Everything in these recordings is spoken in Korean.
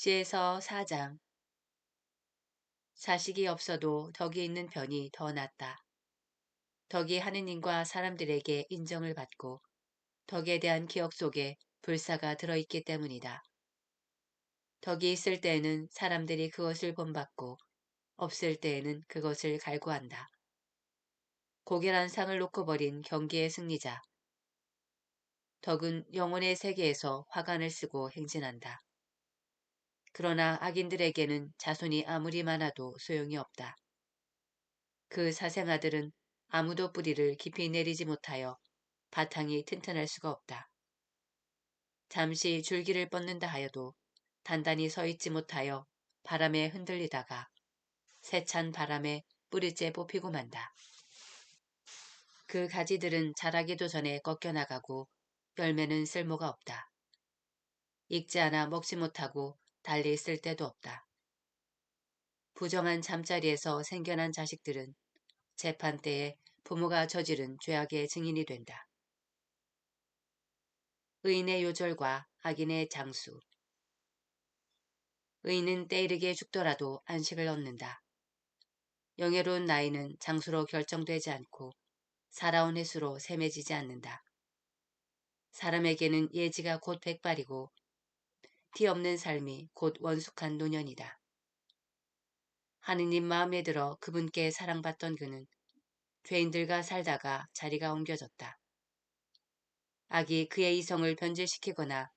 시에서 4장. 자식이 없어도 덕이 있는 편이 더 낫다. 덕이 하느님과 사람들에게 인정을 받고 덕에 대한 기억 속에 불사가 들어있기 때문이다. 덕이 있을 때에는 사람들이 그것을 본받고 없을 때에는 그것을 갈구한다. 고결한 상을 놓고 버린 경기의 승리자. 덕은 영혼의 세계에서 화관을 쓰고 행진한다. 그러나 악인들에게는 자손이 아무리 많아도 소용이 없다. 그 사생아들은 아무도 뿌리를 깊이 내리지 못하여 바탕이 튼튼할 수가 없다. 잠시 줄기를 뻗는다 하여도 단단히 서 있지 못하여 바람에 흔들리다가 세찬 바람에 뿌리째 뽑히고 만다. 그 가지들은 자라기도 전에 꺾여나가고 열매는 쓸모가 없다. 익지 않아 먹지 못하고 달리 쓸 데도 없다. 부정한 잠자리에서 생겨난 자식들은 재판 때에 부모가 저지른 죄악의 증인이 된다. 의인의 요절과 악인의 장수. 의인은 때이르게 죽더라도 안식을 얻는다. 영예로운 나이는 장수로 결정되지 않고 살아온 횟수로 셈해지지 않는다. 사람에게는 예지가 곧 백발이고 티 없는 삶이 곧 원숙한 노년이다. 하느님 마음에 들어 그분께 사랑받던 그는 죄인들과 살다가 자리가 옮겨졌다. 악이 그의 이성을 변질시키거나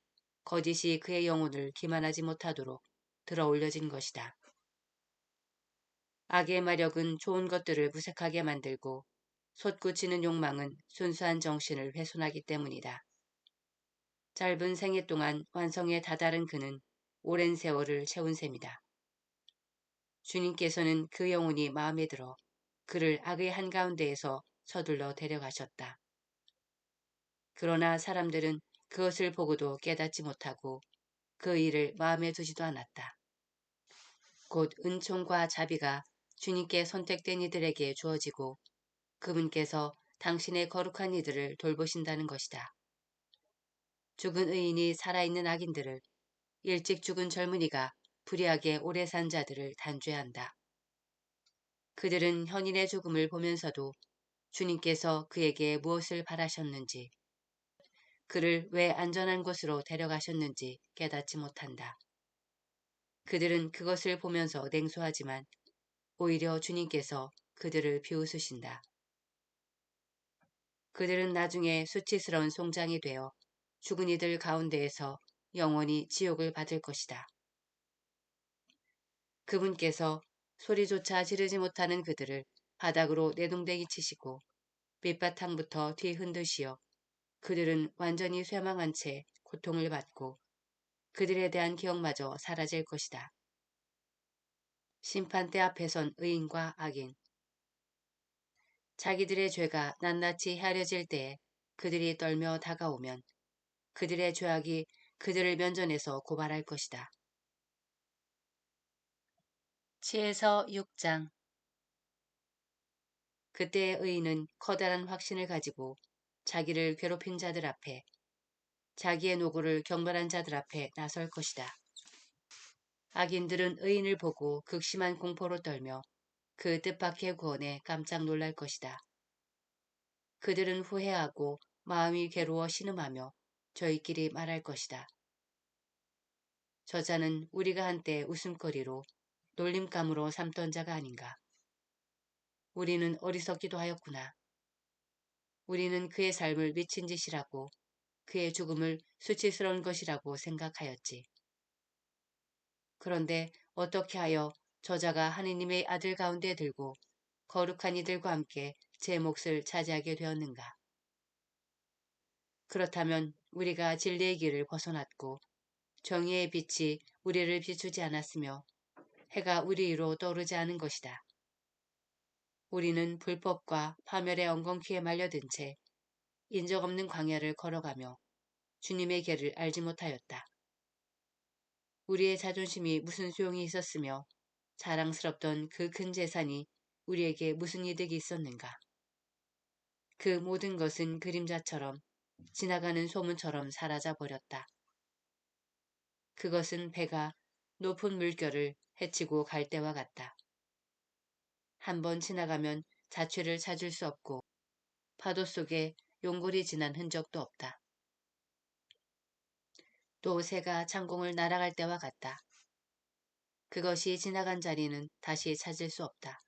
거짓이 그의 영혼을 기만하지 못하도록 들어 올려진 것이다. 악의 마력은 좋은 것들을 무색하게 만들고 솟구치는 욕망은 순수한 정신을 훼손하기 때문이다. 짧은 생애 동안 완성에 다다른 그는 오랜 세월을 채운 셈이다. 주님께서는 그 영혼이 마음에 들어 그를 악의 한가운데에서 서둘러 데려가셨다. 그러나 사람들은 그것을 보고도 깨닫지 못하고 그 일을 마음에 두지도 않았다. 곧 은총과 자비가 주님께 선택된 이들에게 주어지고 그분께서 당신의 거룩한 이들을 돌보신다는 것이다. 죽은 의인이 살아있는 악인들을, 일찍 죽은 젊은이가 불의하게 오래 산 자들을 단죄한다. 그들은 현인의 죽음을 보면서도 주님께서 그에게 무엇을 바라셨는지, 그를 왜 안전한 곳으로 데려가셨는지 깨닫지 못한다. 그들은 그것을 보면서 냉소하지만 오히려 주님께서 그들을 비웃으신다. 그들은 나중에 수치스러운 송장이 되어 죽은 이들 가운데에서 영원히 지옥을 받을 것이다. 그분께서 소리조차 지르지 못하는 그들을 바닥으로 내동댕이 치시고 밑바탕부터 뒤 흔드시어 그들은 완전히 쇠망한 채 고통을 받고 그들에 대한 기억마저 사라질 것이다. 심판대 앞에 선 의인과 악인. 자기들의 죄가 낱낱이 헤아려질 때에 그들이 떨며 다가오면 그들의 죄악이 그들을 면전에서 고발할 것이다. 치에서 6장. 그때의 의인은 커다란 확신을 가지고 자기를 괴롭힌 자들 앞에, 자기의 노고를 경멸한 자들 앞에 나설 것이다. 악인들은 의인을 보고 극심한 공포로 떨며 그 뜻밖의 구원에 깜짝 놀랄 것이다. 그들은 후회하고 마음이 괴로워 신음하며 저희끼리 말할 것이다. 저자는 우리가 한때 웃음거리로 놀림감으로 삼던 자가 아닌가. 우리는 어리석기도 하였구나. 우리는 그의 삶을 미친 짓이라고 그의 죽음을 수치스러운 것이라고 생각하였지. 그런데 어떻게 하여 저자가 하느님의 아들 가운데 들고 거룩한 이들과 함께 제 몫을 차지하게 되었는가. 그렇다면 우리가 진리의 길을 벗어났고 정의의 빛이 우리를 비추지 않았으며 해가 우리 위로 떠오르지 않은 것이다. 우리는 불법과 파멸의 엉겅퀴에 말려든 채 인적 없는 광야를 걸어가며 주님의 길을 알지 못하였다. 우리의 자존심이 무슨 소용이 있었으며 자랑스럽던 그 큰 재산이 우리에게 무슨 이득이 있었는가. 그 모든 것은 그림자처럼 지나가는 소문처럼 사라져 버렸다. 그것은 배가 높은 물결을 헤치고 갈 때와 같다. 한 번 지나가면 자취를 찾을 수 없고 파도 속에 용골이 지난 흔적도 없다. 또 새가 창공을 날아갈 때와 같다. 그것이 지나간 자리는 다시 찾을 수 없다.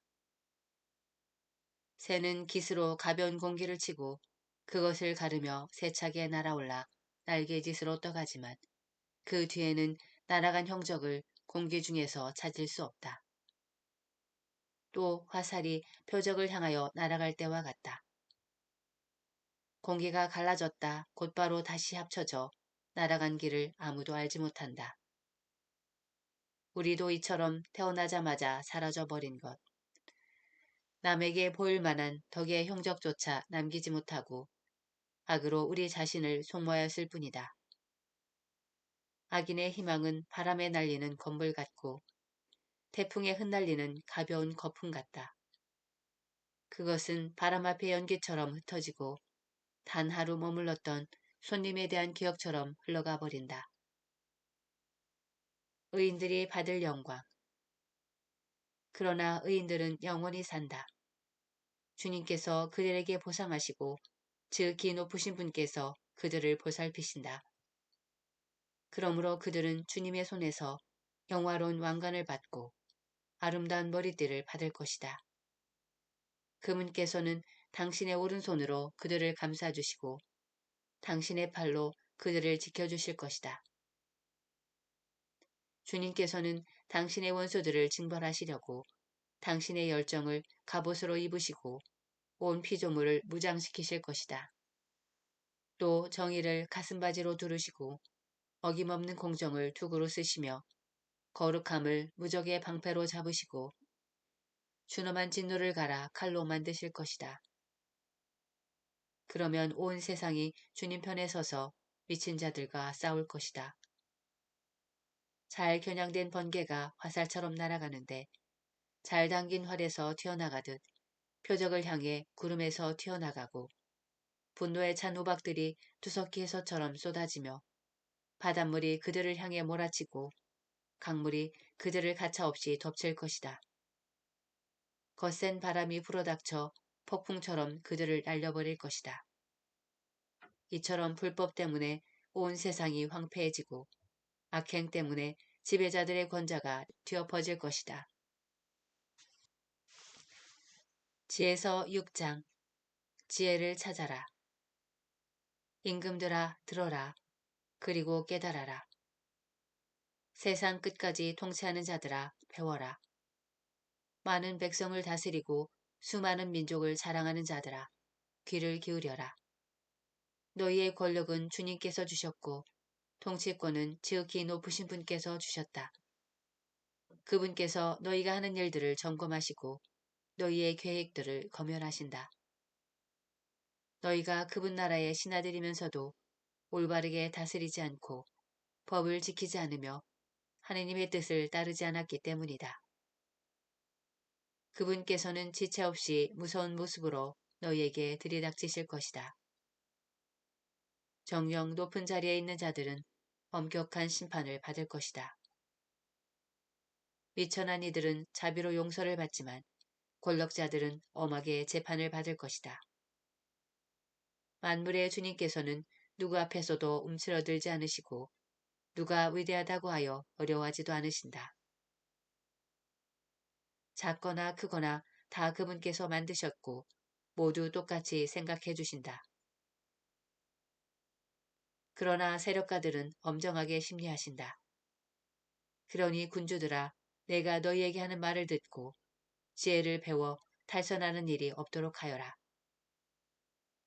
새는 깃으로 가벼운 공기를 치고 그것을 가르며 세차게 날아올라 날개짓으로 떠가지만 그 뒤에는 날아간 형적을 공기 중에서 찾을 수 없다. 또 화살이 표적을 향하여 날아갈 때와 같다. 공기가 갈라졌다 곧바로 다시 합쳐져 날아간 길을 아무도 알지 못한다. 우리도 이처럼 태어나자마자 사라져버린 것. 남에게 보일 만한 덕의 형적조차 남기지 못하고 악으로 우리 자신을 속모하였을 뿐이다. 악인의 희망은 바람에 날리는 건물 같고 태풍에 흩날리는 가벼운 거품 같다. 그것은 바람 앞의 연기처럼 흩어지고 단 하루 머물렀던 손님에 대한 기억처럼 흘러가 버린다. 의인들이 받을 영광. 그러나 의인들은 영원히 산다. 주님께서 그들에게 보상하시고 지극히 높으신 분께서 그들을 보살피신다. 그러므로 그들은 주님의 손에서 영화로운 왕관을 받고 아름다운 머리띠를 받을 것이다. 그분께서는 당신의 오른손으로 그들을 감싸주시고 당신의 팔로 그들을 지켜주실 것이다. 주님께서는 당신의 원수들을 징벌하시려고 당신의 열정을 갑옷으로 입으시고 온 피조물을 무장시키실 것이다. 또 정의를 가슴바지로 두르시고 어김없는 공정을 투구로 쓰시며 거룩함을 무적의 방패로 잡으시고 준엄한 진노를 갈아 칼로 만드실 것이다. 그러면 온 세상이 주님 편에 서서 미친 자들과 싸울 것이다. 잘 겨냥된 번개가 화살처럼 날아가는데 잘 당긴 활에서 튀어나가듯 표적을 향해 구름에서 튀어나가고 분노에 찬 우박들이 두석기에서처럼 쏟아지며 바닷물이 그들을 향해 몰아치고 강물이 그들을 가차없이 덮칠 것이다. 거센 바람이 불어닥쳐 폭풍처럼 그들을 날려버릴 것이다. 이처럼 불법 때문에 온 세상이 황폐해지고 악행 때문에 지배자들의 권자가 뒤엎어질 것이다. 지혜서 6장. 지혜를 찾아라. 임금들아 들어라. 그리고 깨달아라. 세상 끝까지 통치하는 자들아 배워라. 많은 백성을 다스리고 수많은 민족을 자랑하는 자들아 귀를 기울여라. 너희의 권력은 주님께서 주셨고 통치권은 지극히 높으신 분께서 주셨다. 그분께서 너희가 하는 일들을 점검하시고 너희의 계획들을 검열하신다. 너희가 그분 나라의 신하들이면서도 올바르게 다스리지 않고 법을 지키지 않으며 하느님의 뜻을 따르지 않았기 때문이다. 그분께서는 지체 없이 무서운 모습으로 너희에게 들이닥치실 것이다. 정령 높은 자리에 있는 자들은 엄격한 심판을 받을 것이다. 미천한 이들은 자비로 용서를 받지만 권력자들은 엄하게 재판을 받을 것이다. 만물의 주님께서는 누구 앞에서도 움츠러들지 않으시고 누가 위대하다고 하여 어려워하지도 않으신다. 작거나 크거나 다 그분께서 만드셨고 모두 똑같이 생각해 주신다. 그러나 세력가들은 엄정하게 심리하신다. 그러니 군주들아 내가 너희에게 하는 말을 듣고 지혜를 배워 탈선하는 일이 없도록 하여라.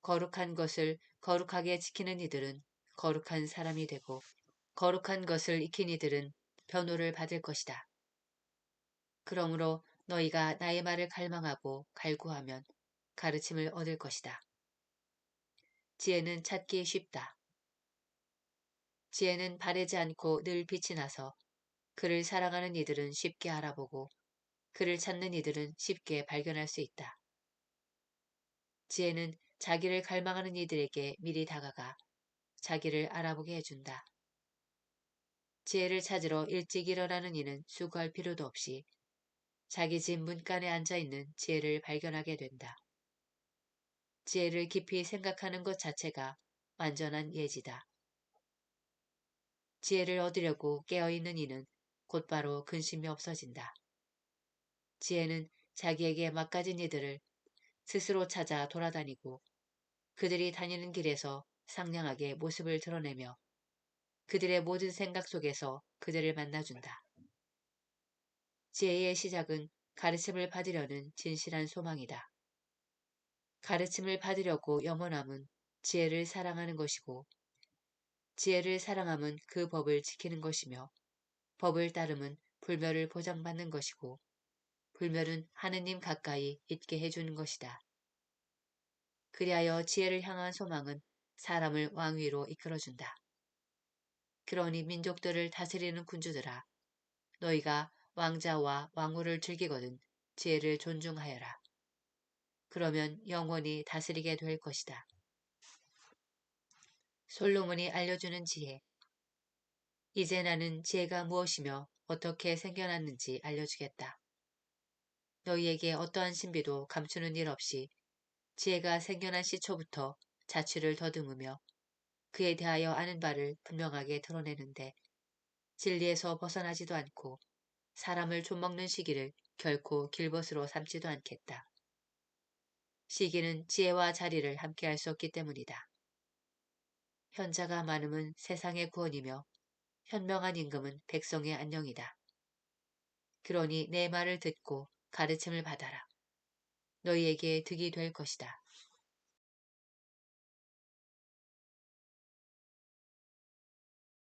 거룩한 것을 거룩하게 지키는 이들은 거룩한 사람이 되고 거룩한 것을 익힌 이들은 변호를 받을 것이다. 그러므로 너희가 나의 말을 갈망하고 갈구하면 가르침을 얻을 것이다. 지혜는 찾기 쉽다. 지혜는 바래지 않고 늘 빛이 나서 그를 사랑하는 이들은 쉽게 알아보고 그를 찾는 이들은 쉽게 발견할 수 있다. 지혜는 자기를 갈망하는 이들에게 미리 다가가 자기를 알아보게 해준다. 지혜를 찾으러 일찍 일어나는 이는 수고할 필요도 없이 자기 집 문간에 앉아있는 지혜를 발견하게 된다. 지혜를 깊이 생각하는 것 자체가 완전한 예지다. 지혜를 얻으려고 깨어있는 이는 곧바로 근심이 없어진다. 지혜는 자기에게 막가진 이들을 스스로 찾아 돌아다니고 그들이 다니는 길에서 상냥하게 모습을 드러내며 그들의 모든 생각 속에서 그들을 만나준다. 지혜의 시작은 가르침을 받으려는 진실한 소망이다. 가르침을 받으려고 영원함은 지혜를 사랑하는 것이고 지혜를 사랑함은 그 법을 지키는 것이며 법을 따름은 불멸을 보장받는 것이고 불멸은 하느님 가까이 있게 해주는 것이다. 그리하여 지혜를 향한 소망은 사람을 왕위로 이끌어준다. 그러니 민족들을 다스리는 군주들아, 너희가 왕자와 왕후를 즐기거든 지혜를 존중하여라. 그러면 영원히 다스리게 될 것이다. 솔로몬이 알려주는 지혜. 이제 나는 지혜가 무엇이며 어떻게 생겨났는지 알려주겠다. 너희에게 어떠한 신비도 감추는 일 없이 지혜가 생겨난 시초부터 자취를 더듬으며 그에 대하여 아는 바를 분명하게 드러내는데 진리에서 벗어나지도 않고 사람을 좀먹는 시기를 결코 길벗으로 삼지도 않겠다. 시기는 지혜와 자리를 함께할 수 없기 때문이다. 현자가 많음은 세상의 구원이며 현명한 임금은 백성의 안녕이다. 그러니 내 말을 듣고 가르침을 받아라. 너희에게 득이 될 것이다.